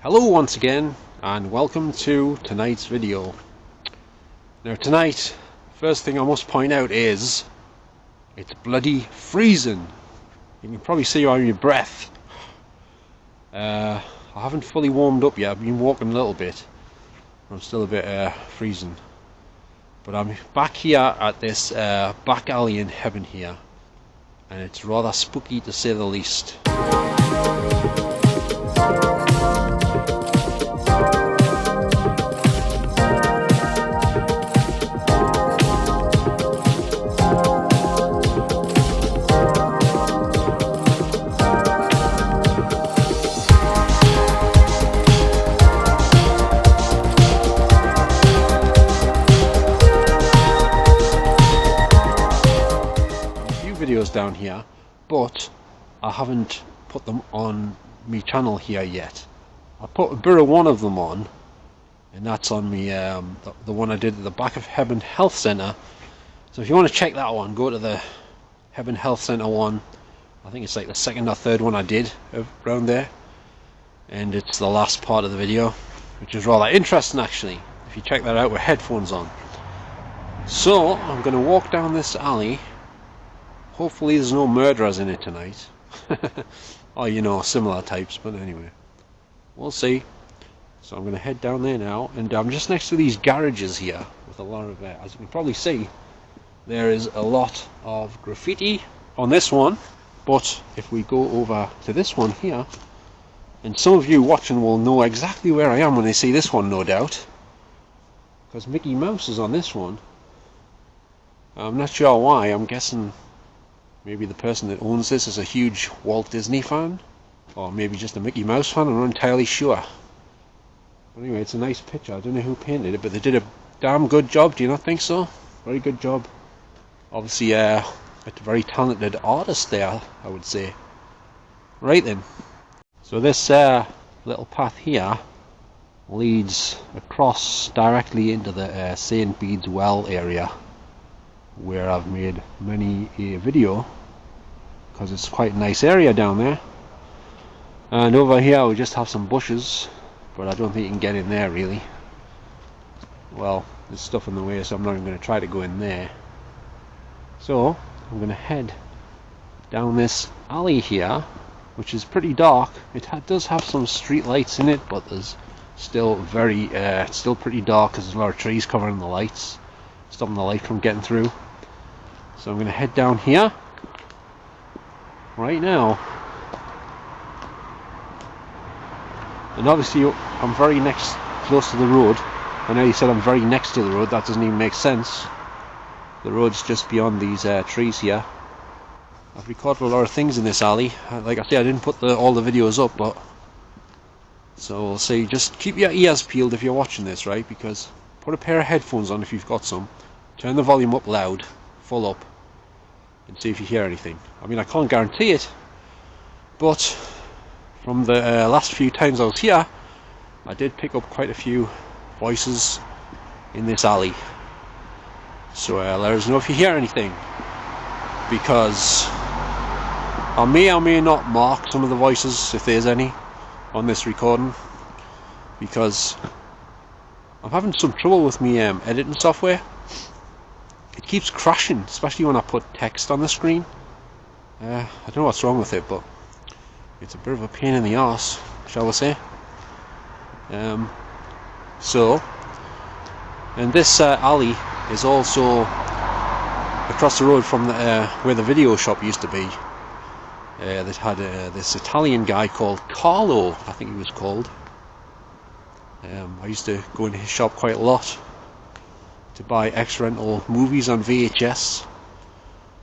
Hello once again, and welcome to tonight's video. Now tonight, first thing I must point out is it's bloody freezing. You can probably see on your breath. I haven't fully warmed up yet. I've been walking a little bit. I'm still a bit freezing. But I'm back here at this back alley in Hebburn here, and it's rather spooky to say the least. Videos down here, but I haven't put them on my channel here yet. I put a bit of one of them on, and that's on me the one I did at the back of Hebburn Health Centre. So if you want to check that one, go to the Hebburn Health Centre one. I think it's like the second or third one I did around there, and it's the last part of the video, which is rather interesting actually if you check that out with headphones on. So I'm going to walk down this alley. Hopefully there's no murderers in it tonight. Or, you know, similar types, but anyway. We'll see. So I'm going to head down there now, and I'm just next to these garages here with a lot of, as you can probably see, there is a lot of graffiti on this one. But if we go over to this one here, and some of you watching will know exactly where I am when they see this one, no doubt. Because Mickey Mouse is on this one. I'm not sure why. I'm guessing maybe the person that owns this is a huge Walt Disney fan, or maybe just a Mickey Mouse fan. I'm not entirely sure. But anyway, it's a nice picture. I don't know who painted it, but they did a damn good job. Do you not think so? Very good job. Obviously, a very talented artist there, I would say. Right then. So this little path here leads across directly into the St. Bede's Well area, where I've made many a video, because it's quite a nice area down there. And over here we just have some bushes, but I don't think you can get in there really. Well, there's stuff in the way, so I'm not even going to try to go in there. So I'm going to head down this alley here, which is pretty dark. It does have some street lights in it, but there's still it's still pretty dark because there's a lot of trees covering the lights, stopping the light from getting through. So I'm going to head down here right now, and obviously I'm very close to the road. I know you said I'm very next to the road. That doesn't even make sense. The road's just beyond these trees here. I've recorded a lot of things in this alley. Like I say, I didn't put all the videos up, but so we'll see. Just keep your ears peeled if you're watching this, right? Because put a pair of headphones on if you've got some. Turn the volume up loud, full up, and see if you hear anything. I mean, I can't guarantee it, but from the last few times I was here, I did pick up quite a few voices in this alley. So let us know if you hear anything, because I may or may not mark some of the voices, if there's any, on this recording, because I'm having some trouble with me editing software. It keeps crashing, especially when I put text on the screen. I don't know what's wrong with it, but it's a bit of a pain in the arse, shall we say. And this alley is also across the road from where the video shop used to be. That had this Italian guy called Carlo, I think he was called. I used to go into his shop quite a lot to buy ex-rental movies on VHS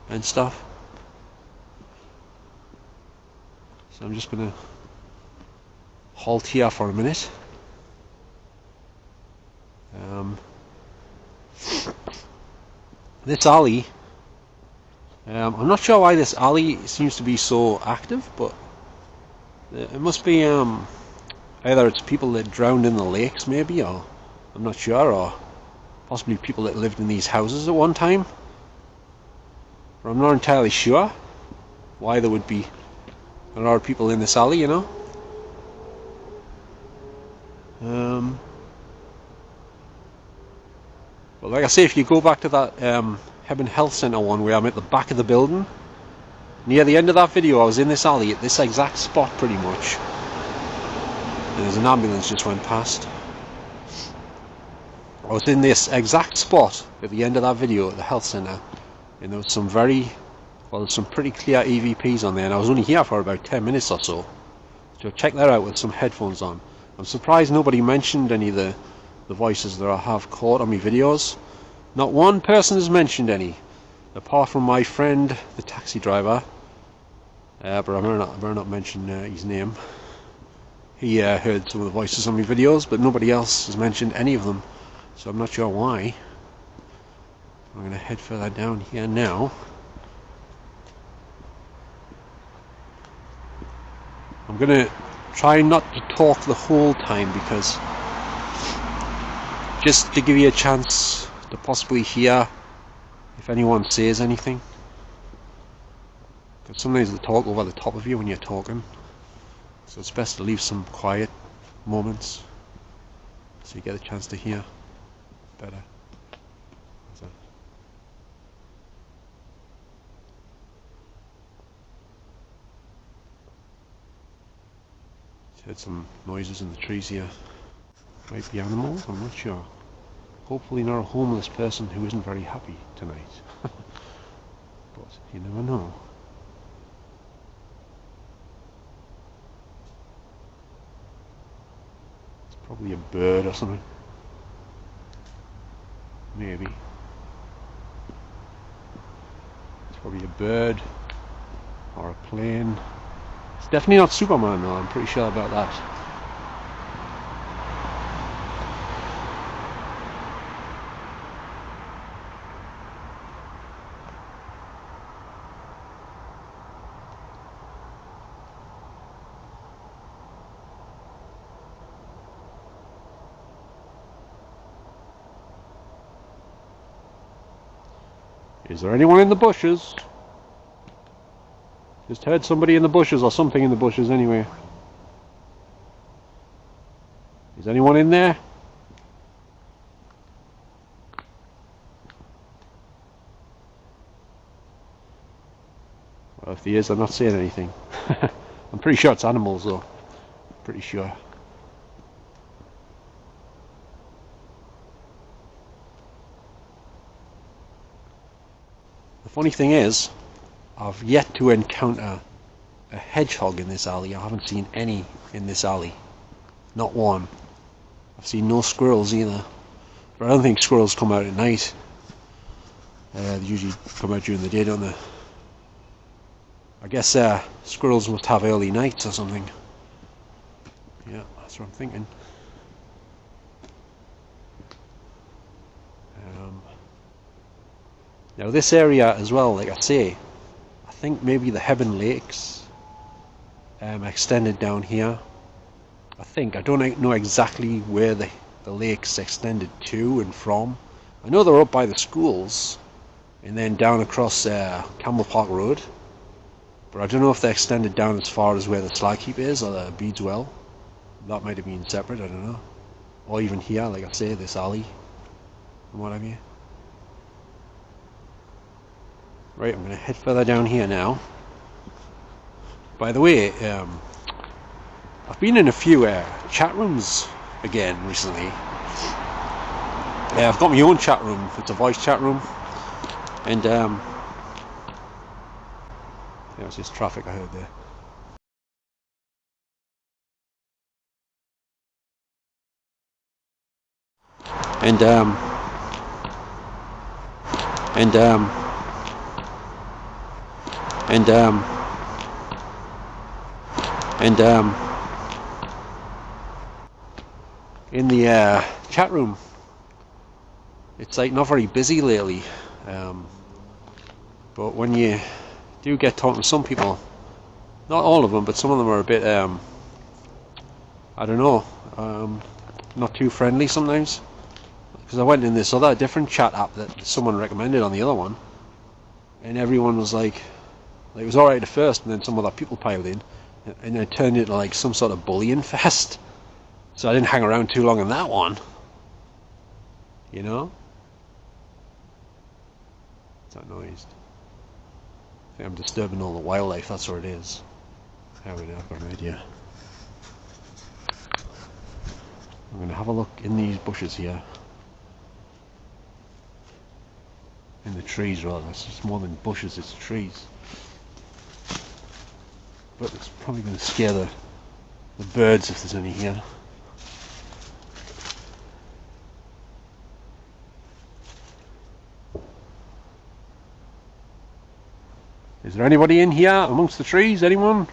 and stuff. So I'm just going to halt here for a minute. This alley, I'm not sure why this alley seems to be so active, but it must be either it's people that drowned in the lakes maybe, or I'm not sure, or possibly people that lived in these houses at one time. But I'm not entirely sure why there would be a lot of people in this alley, you know. But like I say, if you go back to that Hebburn Health Centre one where I'm at the back of the building, near the end of that video I was in this alley at this exact spot pretty much. And there's an ambulance just went past. I was in this exact spot at the end of that video at the health centre, and there was some there's some pretty clear EVPs on there, and I was only here for about 10 minutes or so. So check that out with some headphones on. I'm surprised nobody mentioned any of the voices that I have caught on my videos. Not one person has mentioned any, apart from my friend, the taxi driver. But I better not mention his name. He heard some of the voices on my videos, but nobody else has mentioned any of them. So I'm not sure why. I'm going to head further down here now. I'm going to try not to talk the whole time, because just to give you a chance to possibly hear if anyone says anything. Because sometimes they talk over the top of you when you're talking. So it's best to leave some quiet moments so you get a chance to hear better. So. Heard some noises in the trees here. Might be animals, I'm not sure. Hopefully not a homeless person who isn't very happy tonight. But you never know. It's probably a bird or something. Maybe. It's probably a bird or a plane. It's definitely not Superman though, I'm pretty sure about that. Is there anyone in the bushes? Just heard somebody in the bushes, or something in the bushes anyway. Is anyone in there? Well, if there is, I'm not saying anything. I'm pretty sure it's animals though. Pretty sure. The funny thing is, I've yet to encounter a hedgehog in this alley. I haven't seen any in this alley. Not one. I've seen no squirrels either. But I don't think squirrels come out at night. They usually come out during the day, don't they? I guess squirrels must have early nights or something. Yeah, that's what I'm thinking. Now this area as well, like I say, I think maybe the Hebburn Lakes extended down here. I don't know exactly where the lakes extended to and from. I know they're up by the schools and then down across Campbell Park Road, but I don't know if they extended down as far as where the Slag Heap is or the Beads Well. That might have been separate, I don't know. Or even here, like I say, this alley and what have you. Right, I'm going to head further down here now. By the way, I've been in a few chat rooms again recently. I've got my own chat room. It's a voice chat room, and yeah, it's just traffic I heard there. And in the chat room, it's like not very busy lately, but when you do get talking to some people, not all of them, but some of them are a bit I don't know, not too friendly sometimes. Because I went in this other different chat app that someone recommended on the other one, and everyone was like it was alright at first, and then some other people piled in, and it turned into like some sort of bullying fest. So I didn't hang around too long on that one. You know? What's that noise? I think I'm disturbing all the wildlife, that's what it is. How we know, I've got an idea. I'm going to have a look in these bushes here. In the trees rather, it's just more than bushes, it's trees. But it's probably going to scare the birds if there's any here. Is there anybody in here amongst the trees? Anyone?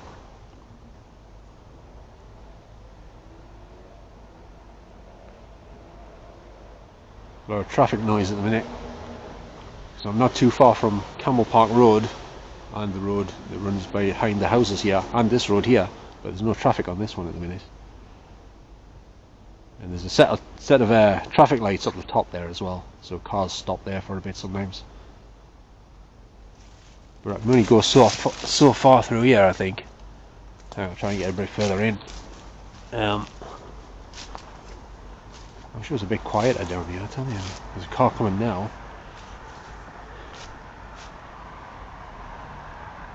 A lot of traffic noise at the minute. So I'm not too far from Campbell Park Road and the road that runs behind the houses here and this road here, but there's no traffic on this one at the minute. And there's a set of traffic lights up the top there as well, so cars stop there for a bit sometimes. But I can only go so far through here, I think. I'll try and get a bit further in. I wish it was a bit quieter down here, I tell you. There's a car coming now.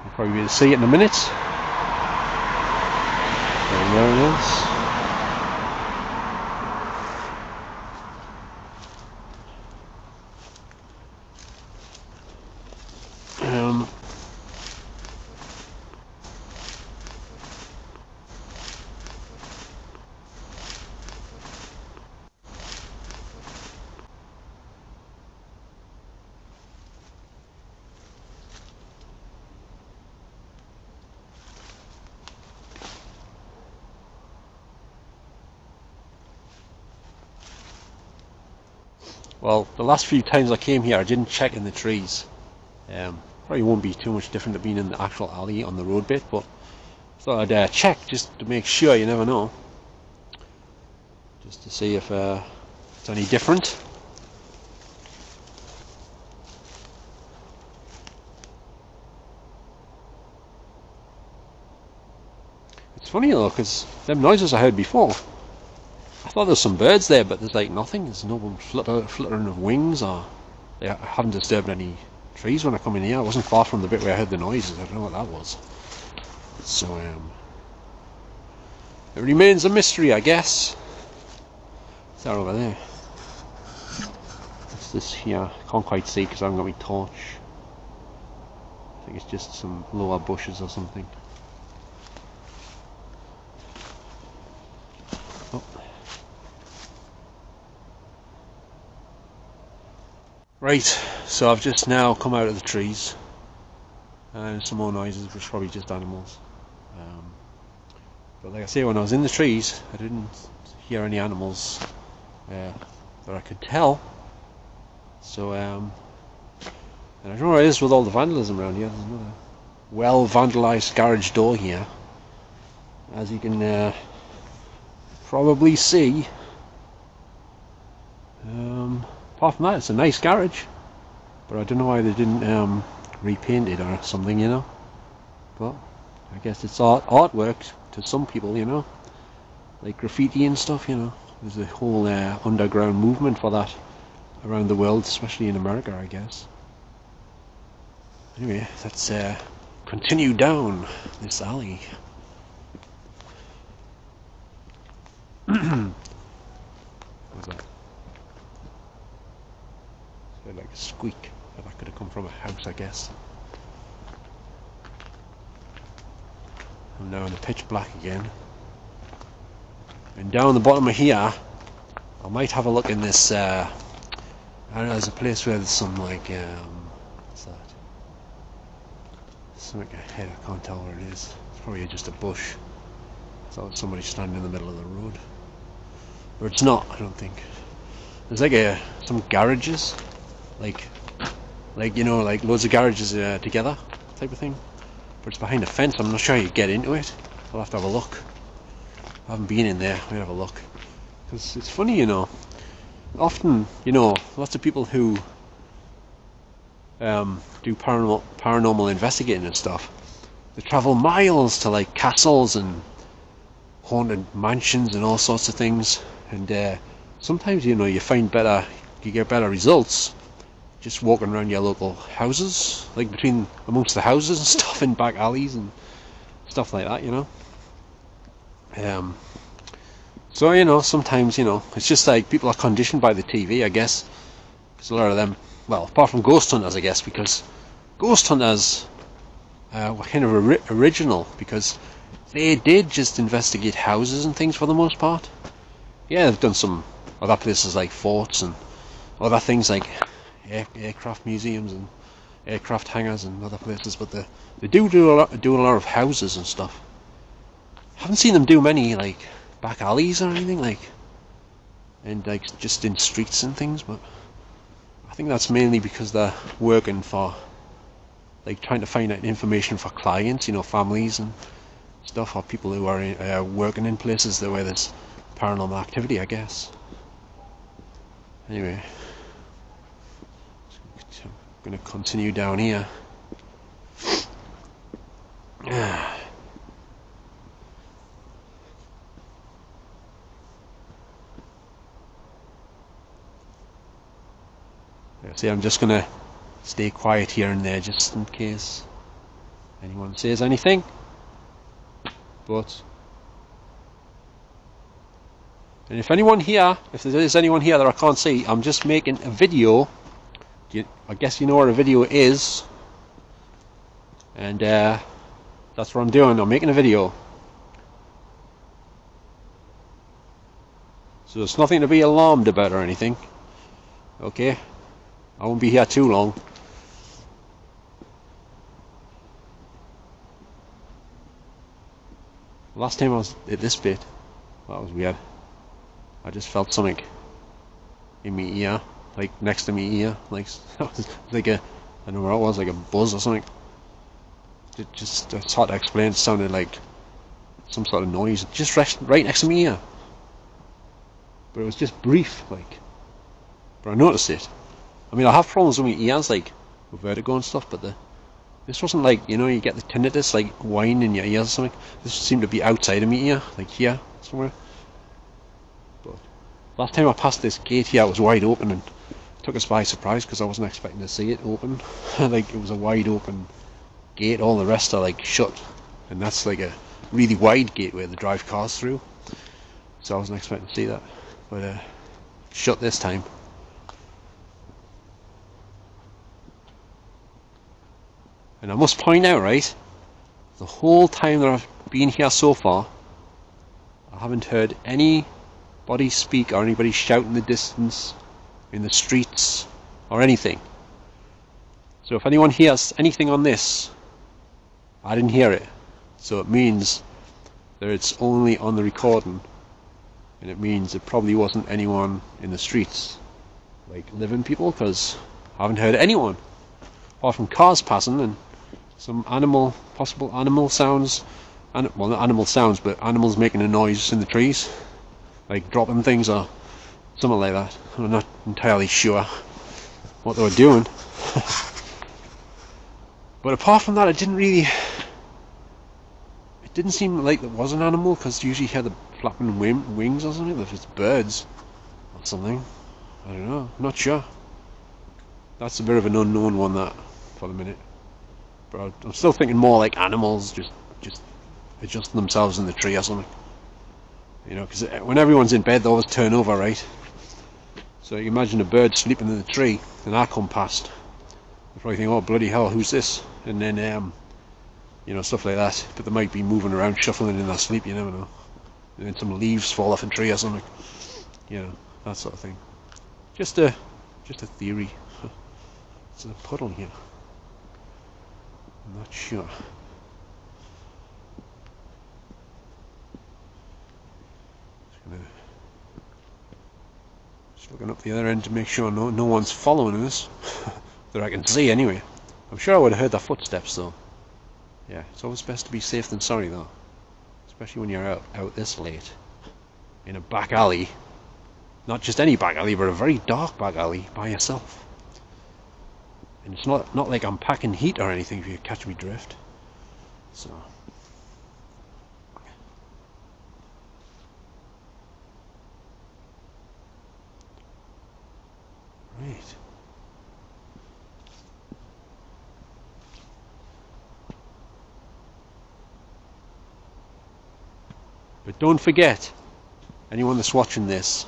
You'll probably be able to see it in a minute. And there it is. Well, the last few times I came here I didn't check in the trees. Probably won't be too much different to being in the actual alley on the road bit, but I thought I'd check just to make sure, you never know. Just to see if it's any different. It's funny though, because them noises I heard before, I thought there was some birds there, but there's like nothing. There's no fluttering of wings, or they haven't disturbed any trees when I come in here. I wasn't far from the bit where I heard the noises. I don't know what that was. So it remains a mystery, I guess. What's that over there? What's this here? I can't quite see because I haven't got my torch. I think it's just some lower bushes or something. Oh. Right, so I've just now come out of the trees and some more noises, which are probably just animals. But like I say, when I was in the trees I didn't hear any animals that I could tell. So and I don't know what it is with all the vandalism around here. There's another well vandalised garage door here, as you can probably see. Apart from that, it's a nice garage, but I don't know why they didn't repaint it or something, you know. But I guess it's artwork to some people, you know, like graffiti and stuff, you know. There's a whole underground movement for that around the world, especially in America, I guess. Anyway, let's continue down this alley. What's that? Like a squeak, but that could have come from a house, I guess. I'm now in the pitch black again. And down the bottom of here, I might have a look in this, I don't know, there's a place where there's some like, what's that? Something ahead, I can't tell where it is. It's probably just a bush. I thought it was somebody standing in the middle of the road. But it's not, I don't think. There's like some garages. Like you know, like loads of garages together type of thing, but it's behind a fence. I'm not sure you get into it. I'll have to have a look. I haven't been in there. We'll have a look, because it's funny, you know, often, you know, lots of people who do paranormal investigating and stuff, they travel miles to like castles and haunted mansions and all sorts of things. And sometimes, you know, you get better results just walking around your local houses, like amongst the houses and stuff, in back alleys and stuff like that, you know. So, you know, sometimes, you know, it's just like people are conditioned by the TV, I guess, because a lot of them, well, apart from ghost hunters, I guess, because ghost hunters were kind of original, because they did just investigate houses and things for the most part. Yeah, they've done some other places like forts and other things like aircraft museums and aircraft hangars and other places, but they do a lot of houses and stuff. I haven't seen them do many like back alleys or anything, like, and like just in streets and things, but I think that's mainly because they're working for, like, trying to find out information for clients, you know, families and stuff, or people who are working in places where there's paranormal activity, I guess. Anyway, I'm going to continue down here. See, I'm just going to stay quiet here and there just in case anyone says anything. And if there is anyone here that I can't see, I'm just making a video. I guess you know what a video is. And that's what I'm doing. I'm making a video. So there's nothing to be alarmed about or anything. Okay? I won't be here too long. Last time I was at this bit, that was weird. I just felt something in my ear, like next to my ear, like like I don't know what it was, like a buzz or something. It's hard to explain. It sounded like some sort of noise, just right next to my ear. But it was just brief, like. But I noticed it. I mean, I have problems with my ears, like with vertigo and stuff, but this wasn't like, you know, you get the tinnitus, like whine in your ears or something. This seemed to be outside of my ear, like here somewhere. But last time I passed this gate here, it was wide open and took us by surprise because I wasn't expecting to see it open. Like, it was a wide open gate. All the rest are like shut, and that's like a really wide gate where they drive cars through. So I wasn't expecting to see that, but shut this time. And I must point out, right, the whole time that I've been here so far, I haven't heard anybody speak or anybody shout in the distance, in the streets, or anything. So if anyone hears anything on this, I didn't hear it. So it means that it's only on the recording, and it means it probably wasn't anyone in the streets, like living people, because I haven't heard anyone, apart from cars passing and some possible animal sounds, well, not animal sounds, but animals making a noise in the trees, like dropping things or something like that. I'm not entirely sure what they were doing. But apart from that, it didn't seem like there was an animal, because you usually hear the flapping wings or something, if it's birds or something. I don't know, I'm not sure. That's a bit of an unknown one, that, for the minute. But I'm still thinking more like animals just adjusting themselves in the tree or something. You know, because when everyone's in bed, they always turn over, right? So you imagine a bird sleeping in the tree, and I come past. You probably think, oh bloody hell, who's this? And then, you know, stuff like that. But they might be moving around, shuffling in their sleep, you never know. And then some leaves fall off a tree or something. You know, that sort of thing. Just a theory. It's a puddle here. I'm not sure. Just looking up the other end to make sure no one's following us. That I can see anyway. I'm sure I would have heard their footsteps though. Yeah, it's always best to be safe than sorry though. Especially when you're out this late. In a back alley. Not just any back alley, but a very dark back alley by yourself. And it's not like I'm packing heat or anything, if you catch me drift. So Right. But don't forget, anyone that's watching this,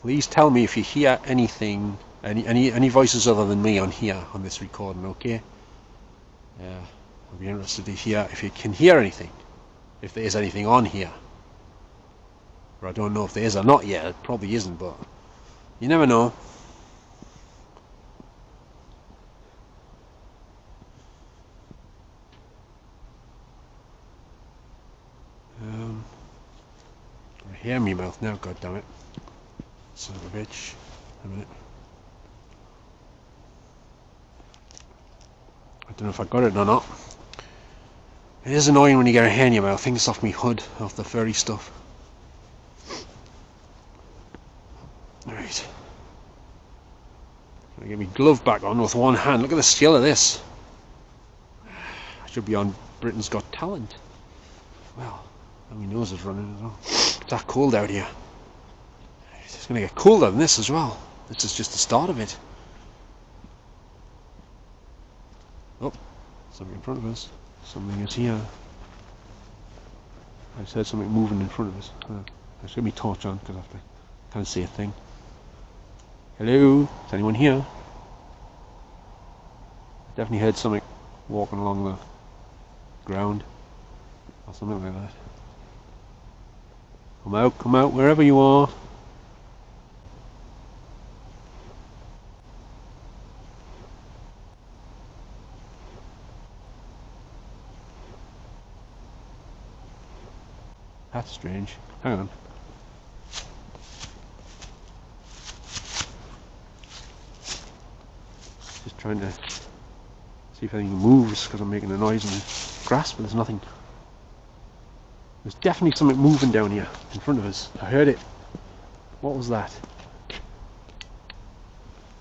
please tell me if you hear anything, any voices other than me on here, on this recording, okay? I'll be interested to hear if you can hear anything, if there is anything on here. But I don't know if there is or not yet. It probably isn't, but you never know. I hear me mouth now, god damn it. Son of a bitch. A minute. I don't know if I got it or not. It is annoying when you get a hair in your mouth. I think it's off me hood, off the furry stuff. Alright. Gonna get my glove back on with one hand. Look at the skill of this. I should be on Britain's Got Talent. Well, my nose is running as well. It's that cold out here. It's gonna get colder than this as well. This is just the start of it. Oh, something in front of us. Something is here. I said something moving in front of us. Let's get my torch on because I can't see a thing. Hello? Is anyone here? I definitely heard something walking along the ground or something like that. Come out, wherever you are. That's strange. Hang on. Just trying to see if anything moves because I'm making a noise in the grass, but there's nothing. There's definitely something moving down here in front of us. I heard it. What was that?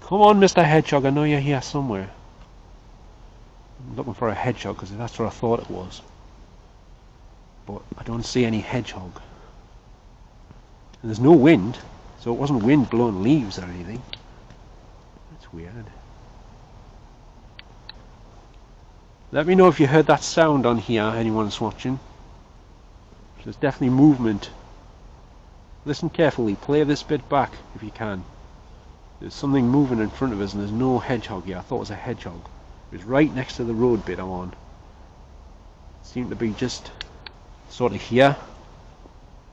Come on, Mr. Hedgehog, I know you're here somewhere. I'm looking for a hedgehog because that's what I thought it was. But I don't see any hedgehog. And there's no wind, so it wasn't wind blowing leaves or anything. That's weird. Let me know if you heard that sound on here, anyone's watching. There's definitely movement. Listen carefully, play this bit back if you can. There's something moving in front of us and there's no hedgehog here. I thought it was a hedgehog. It was right next to the road bit I'm on. It seemed to be just sort of here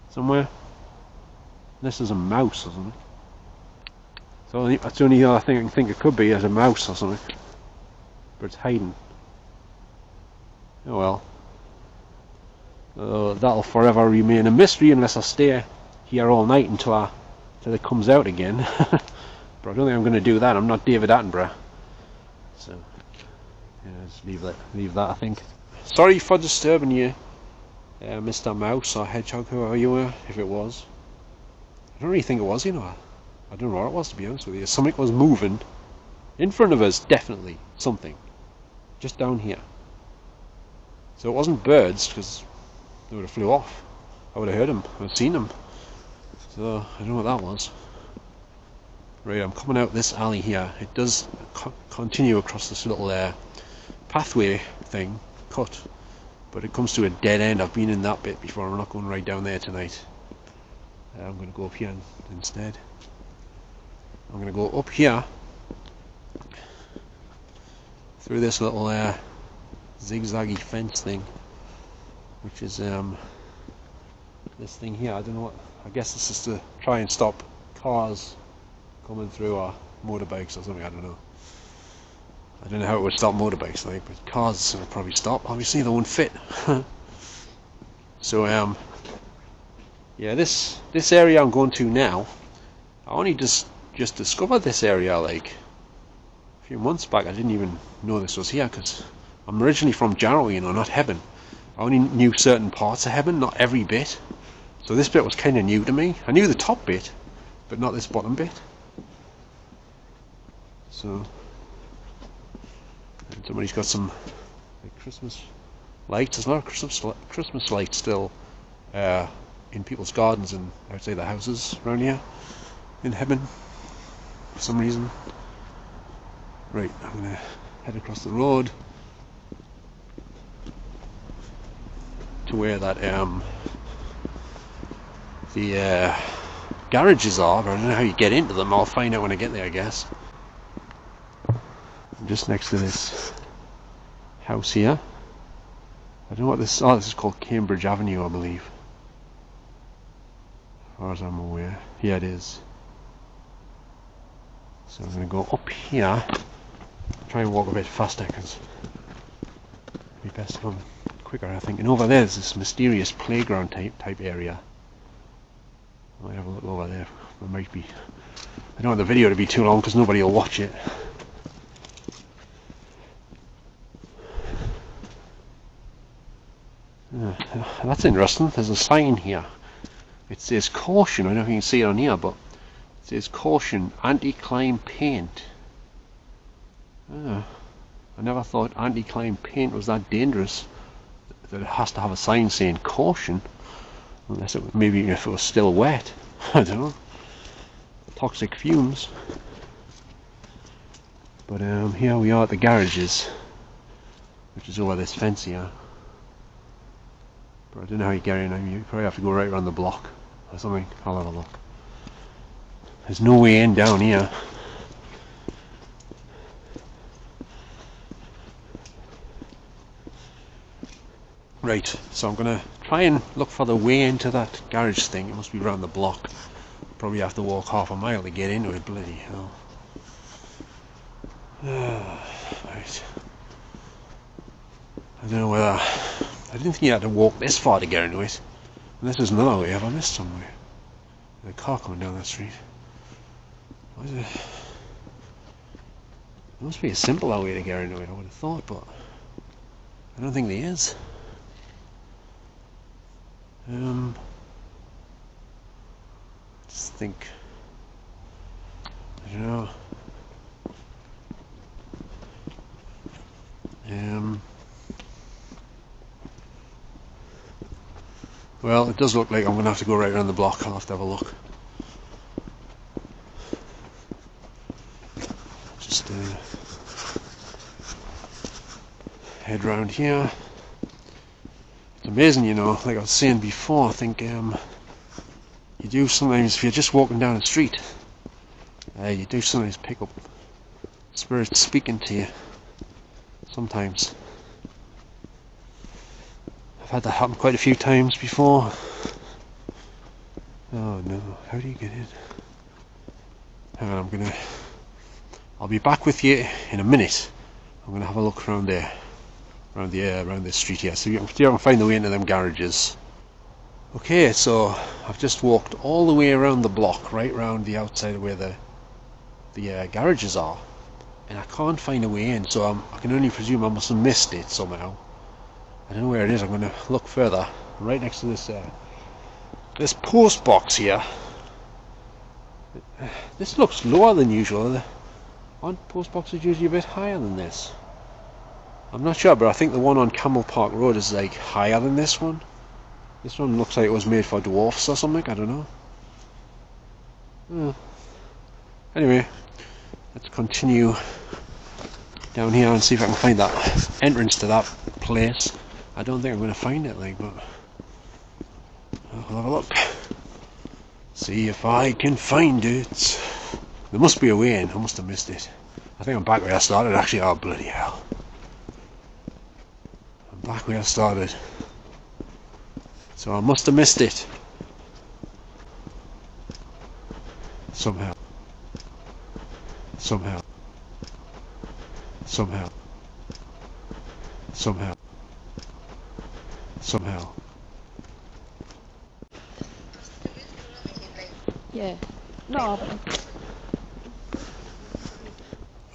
somewhere. This is a mouse or something. So that's the only other thing I can think it could be, as a mouse or something. But it's hiding. Oh well. That'll forever remain a mystery unless I stay here all night until it comes out again. But I don't think I'm going to do that. I'm not David Attenborough. So yeah, just leave that I think. Sorry for disturbing you, Mr. Mouse or Hedgehog, whoever you were, if it was. I don't really think it was, you know. I don't know what it was, to be honest with you. Something was moving in front of us, definitely. Something. Just down here. So it wasn't birds, because they would have flew off. I would have heard them. I would have seen them. So I don't know what that was. Right, I'm coming out this alley here. It does continue across this little pathway thing, cut. But it comes to a dead end. I've been in that bit before. I'm not going right down there tonight. I'm going to go up here instead. I'm going to go up here through this little zigzaggy fence thing, which is this thing here. I don't know what. I guess this is to try and stop cars coming through, or motorbikes or something. I don't know. I don't know how it would stop motorbikes, like, but cars would probably stop. Obviously, they won't fit. So yeah, this area I'm going to now, I only just discovered this area like a few months back. I didn't even know this was here because I'm originally from Jarrow, you know, not Hebburn. I only knew certain parts of Hebburn, not every bit. So this bit was kind of new to me. I knew the top bit, but not this bottom bit. So, and somebody's got some like Christmas lights. There's not a Christmas light still in people's gardens and outside the houses around here in Hebburn. for some reason. Right, I'm gonna head across the road to where that the garages are, but I don't know how you get into them. I'll find out when I get there, I guess. I'm just next to this house here. I don't know what this. Oh, this is called Cambridge Avenue, I believe. As far as I'm aware. Yeah, it is. So I'm going to go up here. Try and walk a bit faster because it'd be best if I'm quicker, I think. And over there's this mysterious playground type area. I might have a look over there. There might be. I don't want the video to be too long because nobody will watch it. That's interesting. There's a sign here. It says caution. I don't know if you can see it on here, but it says caution, anti-climb paint. I never thought anti-climb paint was that dangerous that it has to have a sign saying caution, unless it maybe if it was still wet. I don't know. Toxic fumes. But here we are at the garages, which is over this fence here. But I don't know how you get in. I mean, you probably have to go right around the block or something. I'll have a look. There's no way in down here. Right, so I'm going to try and look for the way into that garage thing. It must be around the block. Probably have to walk half a mile to get into it. Bloody hell. Right. I don't know whether... I didn't think you had to walk this far to get into it. Unless there's another way. Have I missed somewhere? There's a car coming down that street. What is it? There must be a simpler way to get into it, I would have thought, but I don't think there is. Just think. I don't know. Well, it does look like I'm going to have to go right around the block. I'll have to have a look. Just head round here. It's amazing, you know, like I was saying before, I think you do sometimes, if you're just walking down the street, you do sometimes pick up spirits speaking to you. Sometimes. I've had that happen quite a few times before. Oh no, how do you get in? Hang on, I'll be back with you in a minute. I'm gonna have a look around there. Around this street here. So you can find the way into them garages. Okay, so I've just walked all the way around the block, right around the outside of where the garages are. And I can't find a way in, so I can only presume I must have missed it somehow. I don't know where it is. I'm going to look further. Right next to this post box here. This looks lower than usual. Aren't post boxes usually a bit higher than this? I'm not sure, but I think the one on Camel Park Road is like higher than this one. This one looks like it was made for dwarfs or something. I don't know. Anyway, let's continue down here and see if I can find that entrance to that place. I don't think I'm going to find it, like, but I'll have a look. See if I can find it. There must be a way in. I must have missed it. I think I'm back where I started, actually. Oh, bloody hell. I'm back where I started. So I must have missed it. Somehow. Somehow. Somehow. Somehow. Somehow. Yeah. No.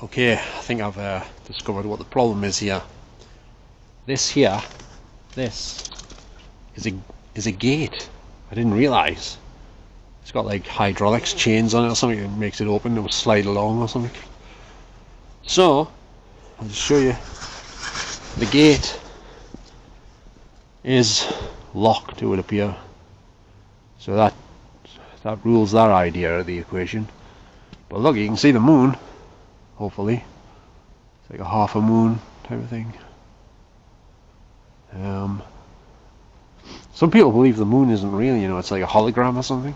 Okay, I think I've discovered what the problem is here. This is a gate. I didn't realise. It's got like hydraulics chains on it or something that makes it open. It will slide along or something. So I'll just show you. The gate is locked, it would appear. So that rules that idea of the equation. But look, you can see the moon, hopefully. It's like a half a moon type of thing. Some people believe the moon isn't real, you know, it's like a hologram or something.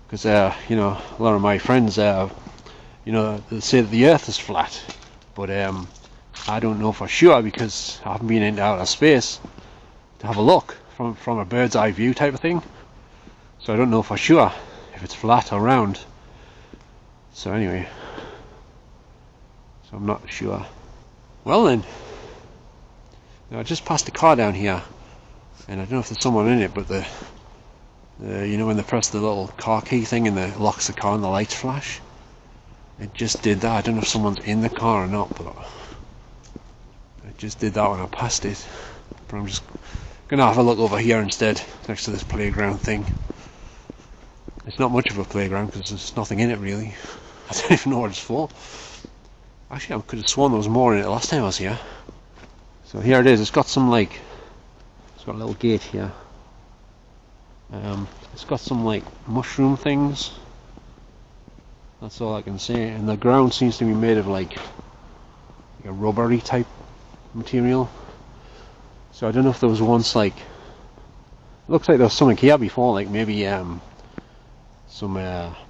Because, you know, a lot of my friends, you know, they say that the Earth is flat. But I don't know for sure because I haven't been into outer space to have a look from a bird's eye view type of thing. So I don't know for sure if it's flat or round. So anyway, so I'm not sure. Well then, now I just passed a car down here, and I don't know if there's someone in it, but the you know when they press the little car key thing and it locks the car and the lights flash? It just did that. I don't know if someone's in the car or not, but it just did that when I passed it. But I'm just gonna have a look over here instead, next to this playground thing. It's not much of a playground because there's nothing in it really. I don't even know what it's for. Actually, I could have sworn there was more in it last time I was here. So here it is. It's got some like, it's got a little gate here. It's got some like mushroom things. That's all I can say. And the ground seems to be made of like a rubbery type material. So I don't know if there was once like, it looks like there was something here before, like maybe some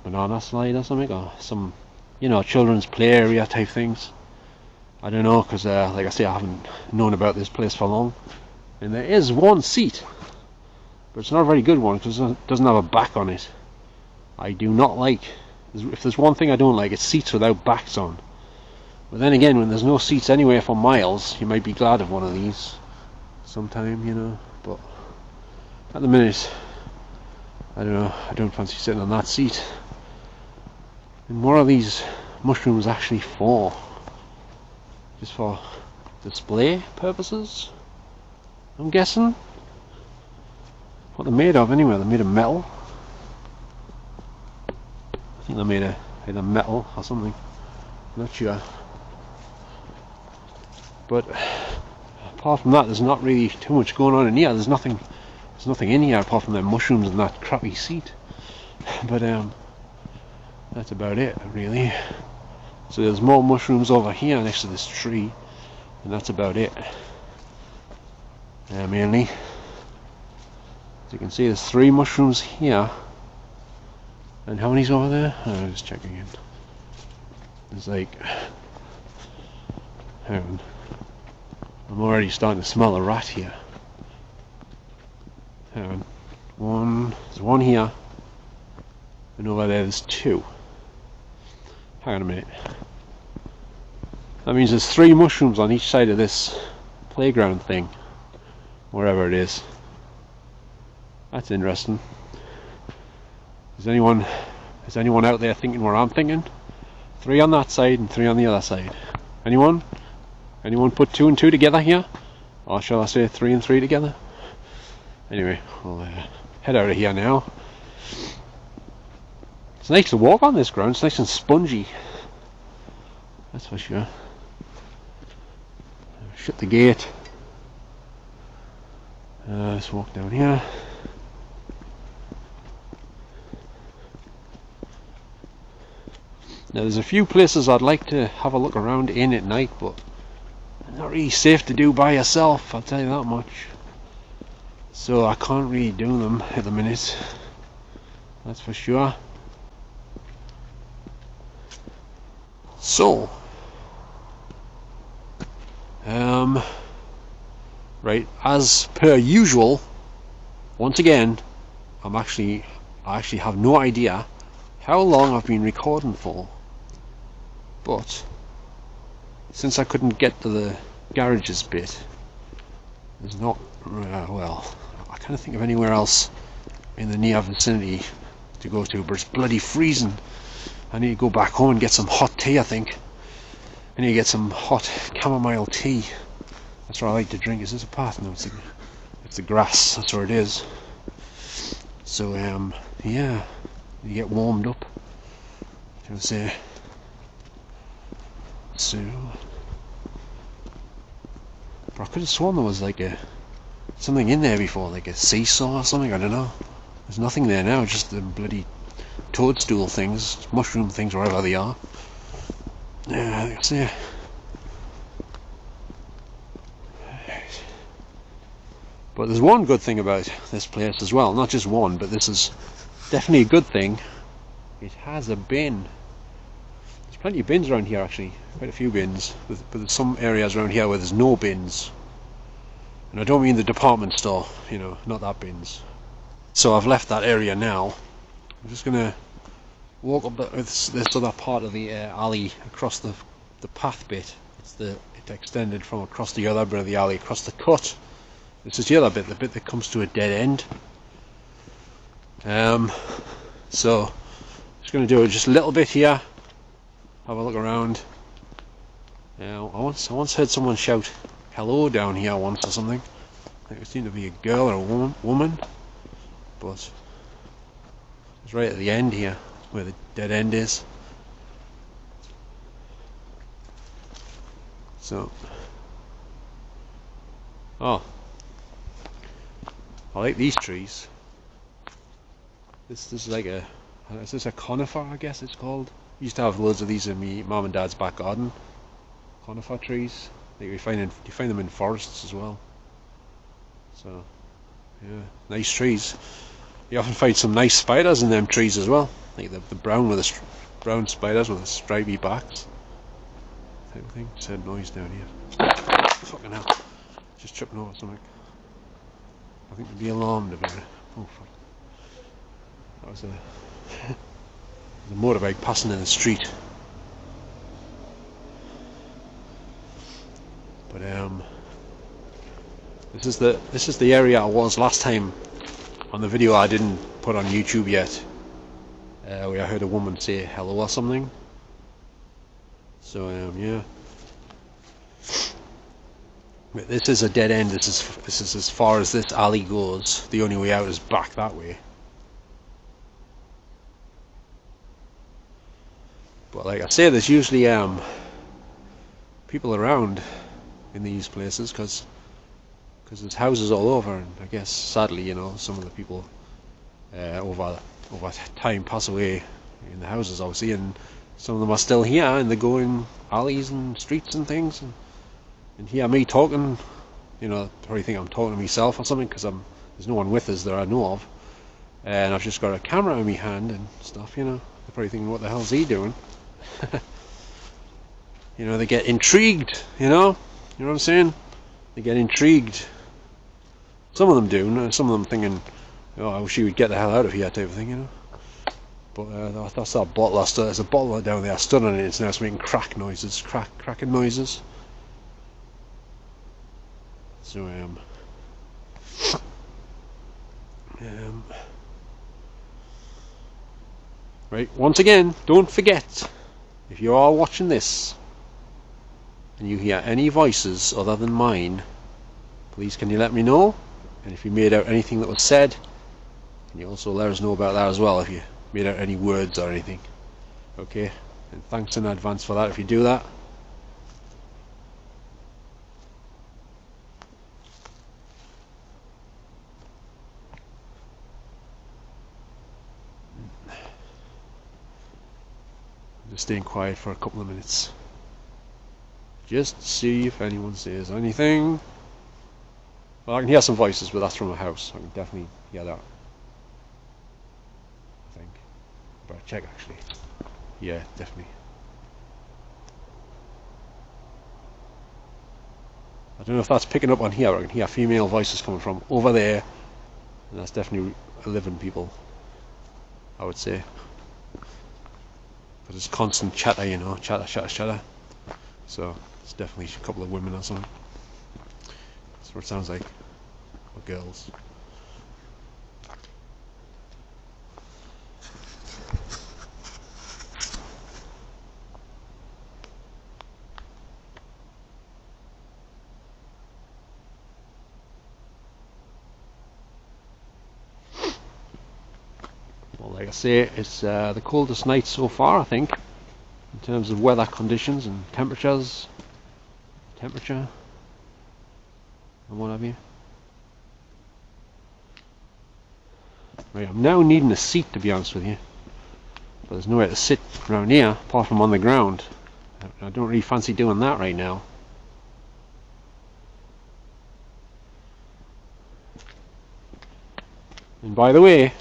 banana slide or something, or some, you know, children's play area type things. I don't know, because like I say, I haven't known about this place for long. And there is one seat, but it's not a very good one because it doesn't have a back on it. I do not like, if there's one thing I don't like, it's seats without backs on. But then again, when there's no seats anywhere for miles, you might be glad of one of these sometime, you know. But at the minute, I don't know, I don't fancy sitting on that seat. And what are these mushrooms actually for? Just for display purposes, I'm guessing? What they're made of anyway, they're made of metal. I think they're made of either metal or something, I'm not sure. But apart from that, there's not really too much going on in here. There's nothing in here apart from the mushrooms and that crappy seat. But that's about it really. So there's more mushrooms over here next to this tree, and that's about it. Mainly, as you can see, there's 3 mushrooms here. And how many's over there? Oh, I'm just checking in. There's like, hang on. I'm already starting to smell a rat here. Hang on. There's one here, and over there's 2. Hang on a minute. That means there's 3 mushrooms on each side of this playground thing, wherever it is. That's interesting. Is anyone out there thinking what I'm thinking? 3 on that side and 3 on the other side. Anyone? Anyone put 2 and 2 together here? Or shall I say 3 and 3 together? Anyway, I'll head out of here now. It's nice to walk on this ground, it's nice and spongy. That's for sure. Shut the gate. Let's walk down here. Now there's a few places I'd like to have a look around in at night, but they're not really safe to do by yourself, I'll tell you that much. So I can't really do them at the minute. That's for sure. So, right, as per usual, once again, I actually have no idea how long I've been recording for, but since I couldn't get to the garages bit, there's not, well, I can't think of anywhere else in the near vicinity to go to, but it's bloody freezing. I need to go back home and get some hot tea, I think. I need to get some hot chamomile tea. That's what I like to drink. Is this a path? No, it's the grass. That's where it is. So, yeah, you get warmed up. I was say. So, but I could have sworn there was like something in there before, like a seesaw or something. I don't know. There's nothing there now. Just the bloody toadstool things, mushroom things, wherever they are. Yeah, I see. But there's one good thing about this place as well. Not just one, but this is definitely a good thing. It has a bin. There's plenty of bins around here actually. Quite a few bins. But there's some areas around here where there's no bins. And I don't mean the department store, you know, not that bins. So I've left that area now. I'm just gonna walk up this other part of the alley across the path bit. It extended from across the other bit of the alley across the cut. This is the other bit, the bit that comes to a dead end. So just going to do just a little bit here. Have a look around. I once heard someone shout hello down here once or something. I think it seemed to be a girl or a woman, but it's right at the end here where the dead end is. So, oh, I like these trees. This is like is this a conifer, I guess it's called? We used to have loads of these in my mum and dad's back garden. Conifer trees. I think you find them in forests as well. So, yeah, nice trees. You often find some nice spiders in them trees as well. Like the brown with the brown spiders with the stripy backs. Type of thing. Just heard noise down here. Fucking hell. Just tripping over something. I think they'd be alarmed about it. Oh fuck. That was a motorbike passing in the street. But this is the area I was last time on the video I didn't put on YouTube yet. Where I heard a woman say hello or something. So yeah. But this is a dead end. This is as far as this alley goes. The only way out is back that way. But like I say, there's usually people around in these places because there's houses all over, and I guess sadly, you know, some of the people over time pass away in the houses, obviously, and some of them are still here, and they go in alleys and streets and things, and hear me talking. You know, probably think I'm talking to myself or something because there's no one with us that I know of, and I've just got a camera in my hand and stuff. You know, they're probably thinking, what the hell's he doing? You know, they get intrigued. You know what I'm saying? They get intrigued. Some of them do. Some of them thinking, oh, I wish he would get the hell out of here, type of thing. You know. But that's that bottle. There's a bottle down there. I stood on it. It's now making cracking noises. So right. Once again, don't forget, if you are watching this and you hear any voices other than mine, please can you let me know? And if you made out anything that was said, can you also let us know about that as well, if you made out any words or anything. Okay, and thanks in advance for that if you do that. Just staying quiet for a couple of minutes, just to see if anyone says anything. Well, I can hear some voices, but that's from a house. I can definitely hear that, I think. Better check actually. Yeah, definitely. I don't know if that's picking up on here. I can hear female voices coming from over there, and that's definitely living people, I would say. But it's constant chatter, you know, chatter. So it's definitely a couple of women or something. That's what it sounds like. Or girls. Well, like I say, it's the coldest night so far, I think, in terms of weather conditions and temperature and what have you. Right, I'm now needing a seat, to be honest with you. But there's nowhere to sit around here apart from on the ground. I don't really fancy doing that right now. And by the way,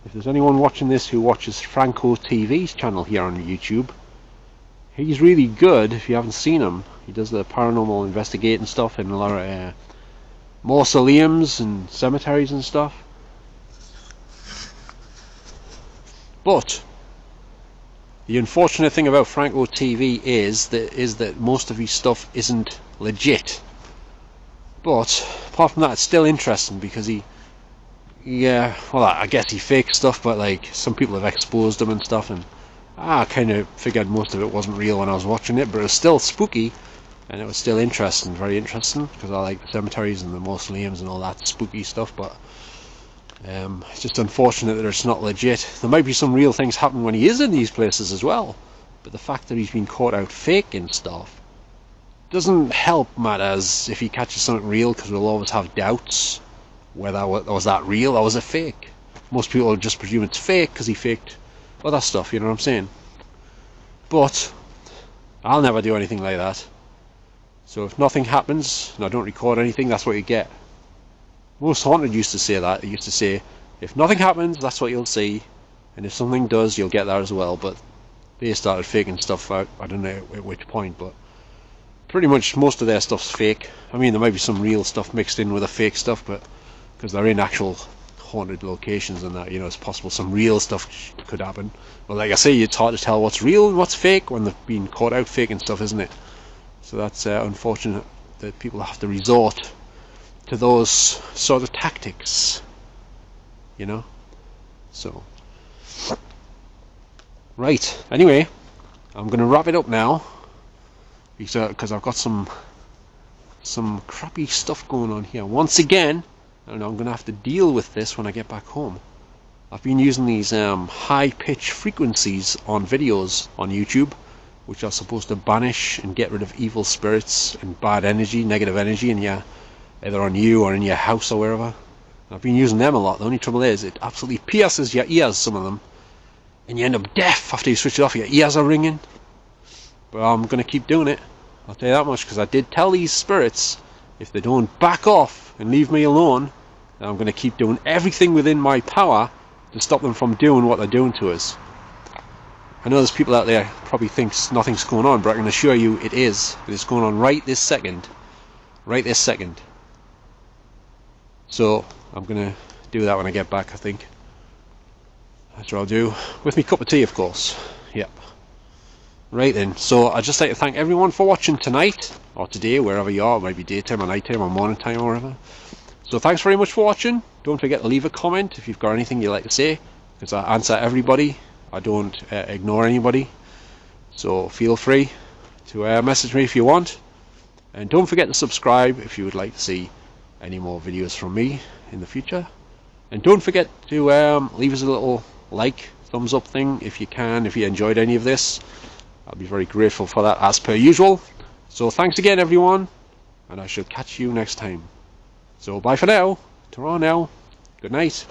if there's anyone watching this who watches Franco TV's channel here on YouTube, he's really good. If you haven't seen him, he does the paranormal investigating stuff in a lot of mausoleums and cemeteries and stuff. But the unfortunate thing about Franco TV is that most of his stuff isn't legit. But apart from that, it's still interesting because well, I guess he fakes stuff, but like some people have exposed him and stuff, and I kind of figured most of it wasn't real when I was watching it, but it was still spooky, and it was still interesting, very interesting, because I like the cemeteries and the mausoleums and all that spooky stuff. But it's just unfortunate that it's not legit. There might be some real things happen when he is in these places as well, but the fact that he's been caught out faking stuff doesn't help matters if he catches something real, because we'll always have doubts whether was that real or was it fake. Most people will just presume it's fake because he faked other stuff, you know what I'm saying? But I'll never do anything like that. So if nothing happens and I don't record anything, that's what you get. Most haunted used to say that. They used to say, if nothing happens, that's what you'll see, and if something does, you'll get that as well. But they started faking stuff out, I don't know at which point, but pretty much most of their stuff's fake. I mean, there might be some real stuff mixed in with the fake stuff, but because they're in actual haunted locations and that, you know, it's possible some real stuff could happen. But like I say, it's hard to tell what's real and what's fake when they've been caught out faking stuff, isn't it? So that's unfortunate that people have to resort to those sort of tactics, you know. So right, anyway, I'm gonna wrap it up now because I've got some crappy stuff going on here once again, and I'm gonna have to deal with this when I get back home. I've been using these high pitch frequencies on videos on YouTube, which are supposed to banish and get rid of evil spirits and bad energy, negative energy, and either on you or in your house or wherever. I've been using them a lot. The only trouble is it absolutely pierces your ears, some of them, and you end up deaf after you switch it off. Your ears are ringing. But I'm going to keep doing it, I'll tell you that much, because I did tell these spirits if they don't back off and leave me alone, then I'm going to keep doing everything within my power to stop them from doing what they're doing to us. I know there's people out there probably thinks nothing's going on, but I can assure you it is. It is going on right this second. Right this second. So I'm going to do that when I get back, I think. That's what I'll do. With me cup of tea, of course. Yep. Right then, so I'd just like to thank everyone for watching tonight, or today, wherever you are, maybe daytime or nighttime or morning time or whatever. So thanks very much for watching. Don't forget to leave a comment if you've got anything you'd like to say, because I answer everybody. I don't ignore anybody. So feel free to message me if you want. And don't forget to subscribe if you would like to see any more videos from me in the future. And don't forget to leave us a little like, thumbs up thing if you can, if you enjoyed any of this. I'll be very grateful for that as per usual. So thanks again everyone, and I shall catch you next time. So bye for now. Ta-ra now. Good night.